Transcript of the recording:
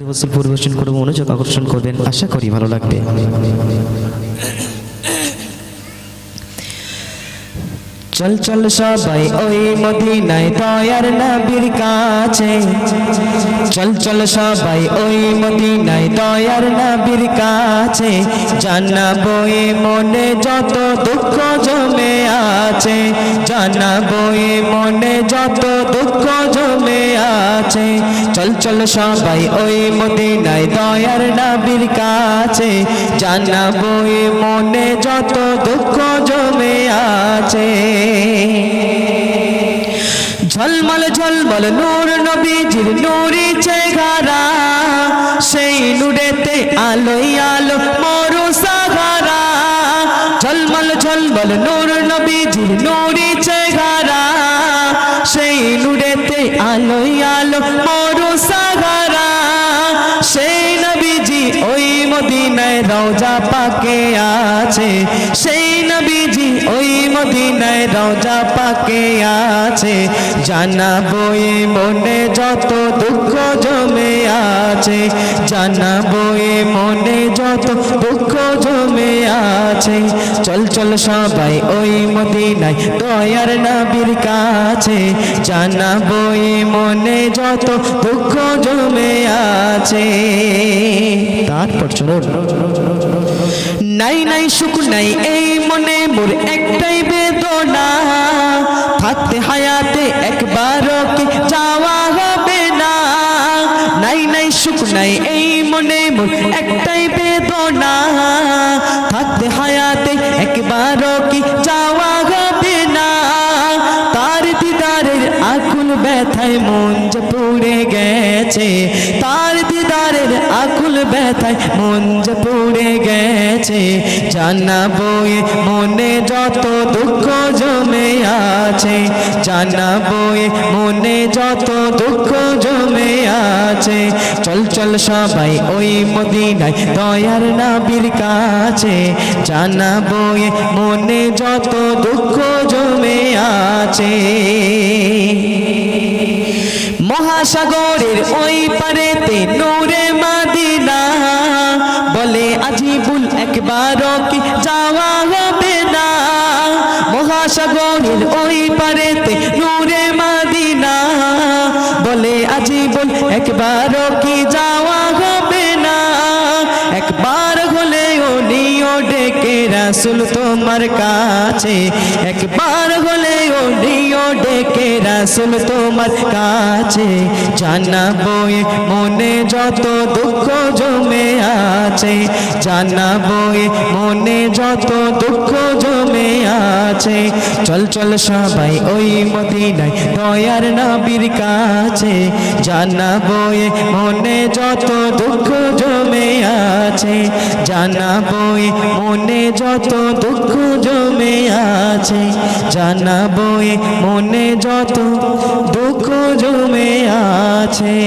ফসল পরিবেশন করে মনোযোগ আকর্ষণ করবেন, আশা করি ভালো লাগবে। চল চল সবাই ওই মদিনায় দয়ার নবীর কাছে, চল চল সবাই ওই মদিনায় দয়ার নবীর কাছে, জানাবো এ মনে যত দুঃখ জমে আছে, জানাবো এ মনে যত দুঃখ জমে আছে। চল চল সবাই ওই মদিনায় দয়ার নবীর কাছে, জানাবো এ মনে যত দুঃখ জমে আছে। ঝলমল ঝলমল নূর নবীজির নূরি চেহারা, সেই নূরেতে আলোয় আলো মরু সাহারা। ঝলমল ঝলমল নূর নবীজির নূরি চেহারা, সেই নূরেতে আলোয় আলো মরু সাহারা। সেই নবীজি ওই মদিনায় রওজা পাকে আছে, সেই নবীজি ওই মদিনায় রওজা পাকে আছে, জানাবো এ মনে যত দুঃখ জমে আছে, জানাবো এ মনে যত দুঃখ জমে আছে। চল চল সবাই ওই মদিনায় দয়ার নবীর কাছে, জানাবো এ মনে যত দুঃখ জমে আছে। তারপর চলুন। নাই নাই সুখ নাই এই মনে মোর একটাই বেদনা, থাকতে হায়াতে একবারও কি যাওয়া হবে না। নাই নাই সুখ নাই এই মনে মোর একটাই বেদনা, থাকতে হায়াতে একবারও কি যাওয়া হবে না। তার দিদারের আকুল ব্যথায় মন যে পুড়ে গেছে, তার দিদারের আকুল ব্যথায় মন যে পুড়ে গেছে, জানাবো এ মনে যত দুঃখ জমে আছে, জানাবো এ মনে যত দুঃখ জমে আছে। চল চল সবাই ওই মদিনায় দয়ার নবীর কাছে, জানাবো এ মনে যত দুঃখ জমে আছে। মহাসাগরের ওই পারেতে নূরে মদিনা, বলে আজিবুল একবারও কি যাওয়া হবে না। মহাসাগরের ওই পারেতে নূরে মদিনা, বলে আজিবুল একবারও কি যাওয়া হবে না। একবার হলেও নিও ডেকে রাসূল তোমার কাছে, একবার হলেও নিও ডেকে রাসূল তোমার কাছে, জানাবো এ মনে যত দুঃখ জমে আছে, জানাবো এ মনে যত দুঃখ জমে আছে। চল চল সবাই ওই মদিনায় দয়ার নবীর কাছে, জানাবো এ মনে যত দুঃখ জমে আছে, জানাবো এ মনে যত দুঃখ জমে আছে, জানাবো এ মনে যত দুঃখ জমে আছে।